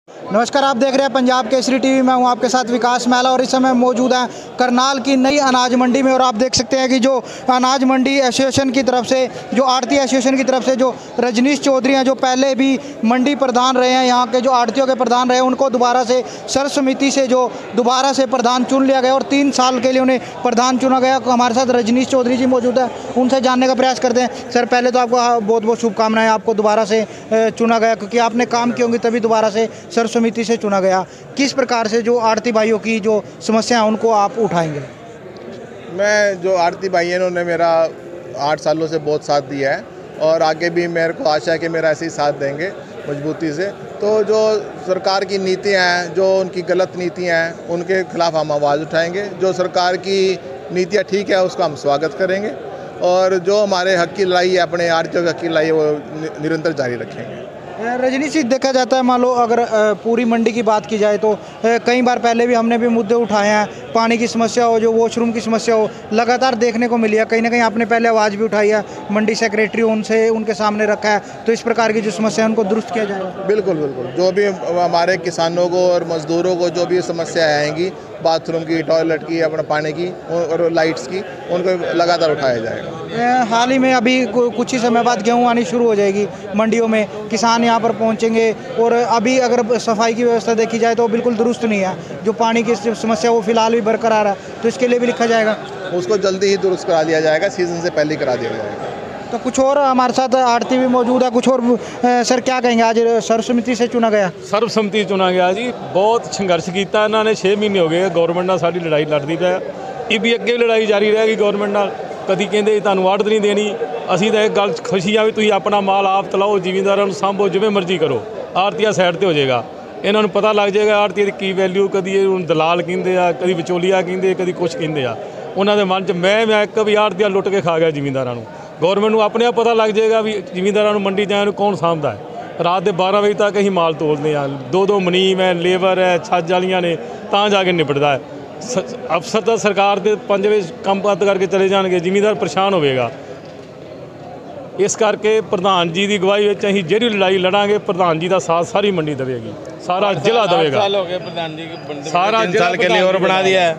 नमस्कार, आप देख रहे हैं पंजाब केसरी टीवी। मैं हूं आपके साथ विकास महला और इस समय मौजूद है करनाल की नई अनाज मंडी में। और आप देख सकते हैं कि जो अनाज मंडी एसोसिएशन की तरफ से, जो आड़ती एसोसिएशन की तरफ से जो रजनीश चौधरी हैं, जो पहले भी मंडी प्रधान रहे हैं, यहाँ के जो आड़तियों के प्रधान रहे, उनको दोबारा से सर्वसमिति से जो दोबारा से प्रधान चुन लिया गया और 3 साल के लिए उन्हें प्रधान चुना गया। हमारे साथ रजनीश चौधरी जी मौजूद है, उनसे जानने का प्रयास करते हैं। सर, पहले तो आपको बहुत बहुत शुभकामनाएं, आपको दोबारा से चुना गया क्योंकि आपने काम किए होंगे तभी दोबारा से समिति से चुना गया। किस प्रकार से जो आड़ती भाइयों की जो समस्या है उनको आप उठाएंगे? मैं जो आड़ती भाई हैं उन्होंने मेरा 8 सालों से बहुत साथ दिया है और आगे भी मेरे को आशा है कि मेरा ऐसे ही साथ देंगे मजबूती से। तो जो सरकार की नीतियां हैं, जो उनकी गलत नीतियां हैं, उनके खिलाफ हम आवाज़ उठाएंगे। जो सरकार की नीतियां ठीक है उसका हम स्वागत करेंगे और जो हमारे हक की लड़ाई है, अपने आड़तियों के हक की लड़ाई है, वो निरंतर जारी रखेंगे। रजनीश जी, देखा जाता है, मान लो अगर पूरी मंडी की बात की जाए तो कई बार पहले भी हमने भी मुद्दे उठाए हैं। पानी की समस्या हो, जो वॉशरूम की समस्या हो, लगातार देखने को मिली है। कहीं ना कहीं आपने पहले आवाज़ भी उठाई है, मंडी सेक्रेटरी उनसे उनके सामने रखा है। तो इस प्रकार की जो समस्या है उनको दुरुस्त किया जाएगा? बिल्कुल बिल्कुल। जो भी हमारे किसानों को और मज़दूरों को जो भी समस्या आएंगी, बाथरूम की, टॉयलेट की, अपना पानी की और लाइट्स की, उनको लगातार उठाया जाएगा। हाल ही में अभी कुछ ही समय बाद गेहूँ आनी शुरू हो जाएगी मंडियों में, किसान यहाँ पर पहुँचेंगे। और अभी अगर सफाई की व्यवस्था देखी जाए तो बिल्कुल दुरुस्त नहीं है। जो पानी की समस्या वो फिलहाल भी बरकरार है, तो इसके लिए भी लिखा जाएगा? उसको जल्दी ही दुरुस्त करा दिया जाएगा, सीज़न से पहले करा दिया जाएगा। तो कुछ और हमारे साथ आड़ती भी मौजूद है, कुछ और सर क्या कहेंगे? आज सर्वसमिति से चुना गया? सर्वसमिति चुना गया जी। बहुत संघर्ष किया इन्होंने, 6 महीने हो गए गौरमेंट नाल साडी लड़ाई लड़दी पिया। ਇਹ ਵੀ ਅੱਗੇ ਲੜਾਈ ਜਾਰੀ ਰਹੇਗੀ ਗੌਰਮੈਂਟ ਨਾਲ। ਕਦੀ ਕਹਿੰਦੇ ਤੁਹਾਨੂੰ ਆੜਤ ਨਹੀਂ ਦੇਣੀ, ਅਸੀਂ ਤਾਂ ਇਹ ਗੱਲ ਖੁਸ਼ੀ ਆ ਵੀ ਤੁਸੀਂ ਆਪਣਾ ਮਾਲ ਆਪ ਤਲਾਓ, ਜ਼ਿਮੀਂਦਾਰਾਂ ਨੂੰ ਸਾਂਭੋ, ਜਿਵੇਂ ਮਰਜ਼ੀ ਕਰੋ। ਆੜਤੀਆ ਸਾਈਡ ਤੇ ਹੋ ਜਾਏਗਾ, ਇਹਨਾਂ ਨੂੰ ਪਤਾ ਲੱਗ ਜਾਏਗਾ ਆੜਤੀਆ ਦੀ ਕੀ ਵੈਲਿਊ। ਕਦੀ ਇਹ ਹੁਣ ਦਲਾਲ ਕਹਿੰਦੇ ਆ, ਕਦੀ ਵਿਚੋਲੀਆ ਕਹਿੰਦੇ, ਕਦੀ ਕੁਛ ਕਹਿੰਦੇ ਆ। ਉਹਨਾਂ ਦੇ ਮਨ 'ਚ ਮੈਂ ਇੱਕ ਵੀ ਆੜਤੀਆ ਲੁੱਟ ਕੇ ਖਾ ਗਿਆ ਜ਼ਿਮੀਂਦਾਰਾਂ ਨੂੰ। ਗੌਰਮੈਂਟ ਨੂੰ ਆਪਣੇ ਆਪ ਪਤਾ ਲੱਗ ਜਾਏਗਾ ਵੀ ਜ਼ਿਮੀਂਦਾਰਾਂ ਨੂੰ ਮੰਡੀ ਜਾਣ ਨੂੰ ਕੌਣ ਸਾਂਭਦਾ ਹੈ। ਰਾਤ ਦੇ 12 ਵਜੇ ਤੱਕ ਅਸੀਂ ਮਾਲ ਤੋਲਦੇ ਆ, 2-2 ਮੁਨੀਮ ਹੈ, ਲੇਬਰ ਹੈ, ਛੱਜ ਵਾਲੀਆਂ ਨੇ, ਤਾਂ ਜਾ ਕੇ ਨਿਪਟਦਾ ਹੈ। ਅਫਸਰ ਤਾਂ ਸਰਕਾਰ ਦੇ 5 ਵਜੇ ਕੰਮ ਬੰਦ ਕਰਕੇ ਚਲੇ ਜਾਣਗੇ, ਜ਼ਿਮੀਂਦਾਰ ਪਰੇਸ਼ਾਨ ਹੋਵੇਗਾ। ਇਸ ਕਰਕੇ ਪ੍ਰਧਾਨ ਜੀ ਦੀ ਅਗਵਾਈ ਵਿੱਚ ਅਸੀਂ ਜਿਹੜੀ ਲੜਾਈ ਲੜਾਂਗੇ, ਪ੍ਰਧਾਨ ਜੀ ਦਾ ਸਾਥ सारी मंडी देगी, सारा जिला देगा। साल हो गए प्रधान जी की सारा 3 साल के लिए और बना दिया है।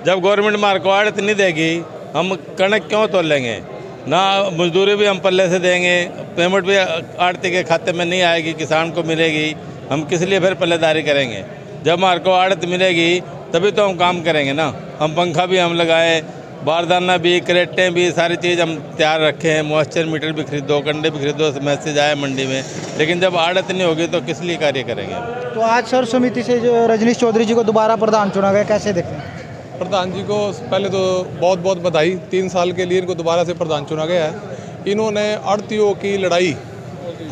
जब गवर्नमेंट हमारे को आड़त नहीं देगी, हम कणक क्यों तोलेंगे? ना मजदूरी भी हम पल्ले से देंगे, पेमेंट भी आड़ती के खाते में नहीं आएगी, किसान को मिलेगी। हम किस लिए फिर पल्लेदारी करेंगे? जब हमारे को आड़त मिलेगी तभी तो हम काम करेंगे ना। हम पंखा भी हम लगाए, बारदाना भी, क्रेटें भी, सारी चीज़ हम तैयार रखे हैं। मॉइस्चर मीटर भी खरीदो, कंडे भी खरीदो, मैसेज आए मंडी में। लेकिन जब आड़त नहीं होगी तो किस लिए कार्य करेंगे? तो आज सर्वसमिति से जो रजनीश चौधरी जी को दोबारा प्रधान चुना गया, कैसे देखते हैं? प्रधान जी को पहले तो बहुत बहुत बधाई। 3 साल के लिए इनको दोबारा से प्रधान चुना गया है। इन्होंने आड़तियों की लड़ाई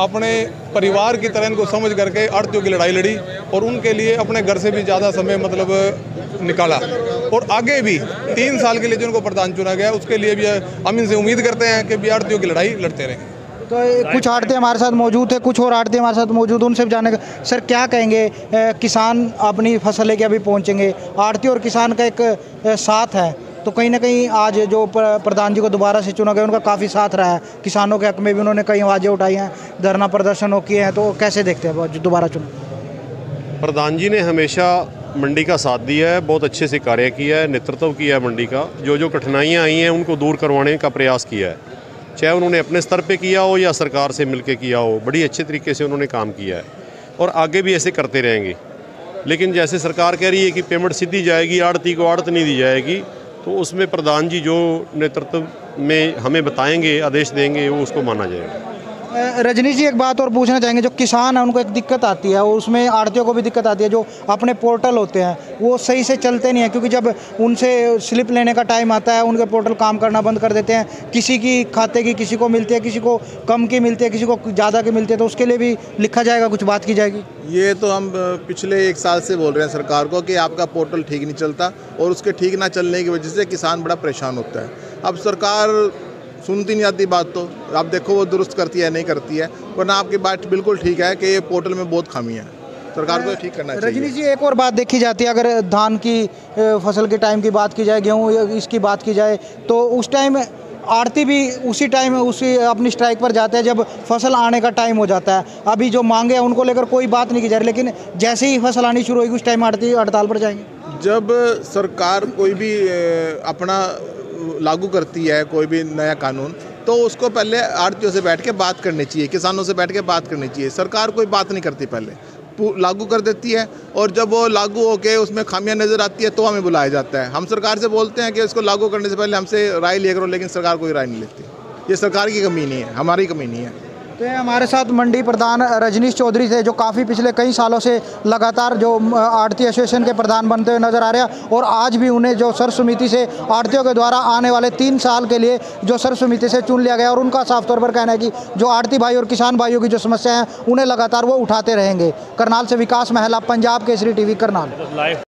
अपने परिवार की तरह इनको समझ करके आड़तियों की लड़ाई लड़ी और उनके लिए अपने घर से भी ज़्यादा समय मतलब निकाला। और आगे भी 3 साल के लिए जो इनको प्रधान चुना गया उसके लिए भी हम इनसे उम्मीद करते हैं कि भी आड़तियों की लड़ाई लड़ते रहेंगे। तो कुछ आड़ती हमारे साथ मौजूद है, कुछ और आड़ती हमारे साथ मौजूद, उनसे भी जानने का। सर, क्या कहेंगे? किसान अपनी फसल लेके अभी पहुंचेंगे, आड़ती और किसान का एक साथ है, तो कहीं ना कहीं आज जो प्रधान जी को दोबारा से चुना गया उनका काफ़ी साथ रहा है। किसानों के हक में भी उन्होंने कई आवाज़ें उठाई हैं, धरना प्रदर्शनों किए हैं, तो कैसे देखते हैं जो दोबारा चुना? प्रधान जी ने हमेशा मंडी का साथ दिया है, बहुत अच्छे से कार्य किया है, नेतृत्व किया है मंडी का। जो कठिनाइयाँ आई हैं उनको दूर करवाने का प्रयास किया है, चाहे उन्होंने अपने स्तर पे किया हो या सरकार से मिलकर किया हो। बड़ी अच्छे तरीके से उन्होंने काम किया है और आगे भी ऐसे करते रहेंगे। लेकिन जैसे सरकार कह रही है कि पेमेंट सीधी जाएगी, आड़ती को आड़त नहीं दी जाएगी, तो उसमें प्रधान जी जो नेतृत्व में हमें बताएंगे, आदेश देंगे, वो उसको माना जाएगा। रजनीश जी, एक बात और पूछना चाहेंगे, जो किसान है उनको एक दिक्कत आती है, उसमें आड़तियों को भी दिक्कत आती है। जो अपने पोर्टल होते हैं वो सही से चलते नहीं हैं, क्योंकि जब उनसे स्लिप लेने का टाइम आता है उनके पोर्टल काम करना बंद कर देते हैं। किसी की खाते की किसी को मिलती है, किसी को कम की मिलती है, किसी को ज़्यादा की मिलती है, तो उसके लिए भी लिखा जाएगा, कुछ बात की जाएगी? ये तो हम पिछले 1 साल से बोल रहे हैं सरकार को कि आपका पोर्टल ठीक नहीं चलता और उसके ठीक ना चलने की वजह से किसान बड़ा परेशान होता है। अब सरकार सुनती नहीं आती बात, तो आप देखो वो दुरुस्त करती है नहीं करती है, वरना आपकी बात बिल्कुल ठीक है कि ये पोर्टल में बहुत खामियां हैं, सरकार को ठीक करना चाहिए। रजनीश जी, एक और बात देखी जाती है, अगर धान की फसल के टाइम की बात की जाए, गेहूँ इसकी बात की जाए, तो उस टाइम आड़ती भी उसी टाइम उसी अपनी स्ट्राइक पर जाते हैं जब फसल आने का टाइम हो जाता है। अभी जो मांगे हैं उनको लेकर कोई बात नहीं की जा रही, लेकिन जैसे ही फसल आनी शुरू होगी उस टाइम आड़ती हड़ताल पर जाएंगे। जब सरकार कोई भी अपना लागू करती है कोई भी नया कानून, तो उसको पहले आड़तियों से बैठ के बात करनी चाहिए, किसानों से बैठ के बात करनी चाहिए। सरकार कोई बात नहीं करती, पहले लागू कर देती है, और जब वो लागू होके उसमें खामियां नज़र आती है तो हमें बुलाया जाता है। हम सरकार से बोलते हैं कि इसको लागू करने से पहले हमसे राय लिया करो, लेकिन सरकार कोई राय नहीं लेती। ये सरकार की कमी नहीं है, हमारी कमी नहीं है। तो ये हमारे साथ मंडी प्रधान रजनीश चौधरी थे, जो काफ़ी पिछले कई सालों से लगातार जो आड़ती एसोसिएशन के प्रधान बनते हुए नजर आ रहे हैं, और आज भी उन्हें जो सर्वसमिति से आड़तियों के द्वारा आने वाले 3 साल के लिए जो सर्वसमिति से चुन लिया गया, और उनका साफ तौर पर कहना है कि जो आड़ती भाई और किसान भाइयों की जो समस्याएं हैं उन्हें लगातार वो उठाते रहेंगे। करनाल से विकास महला, पंजाब केसरी टीवी, करनाल।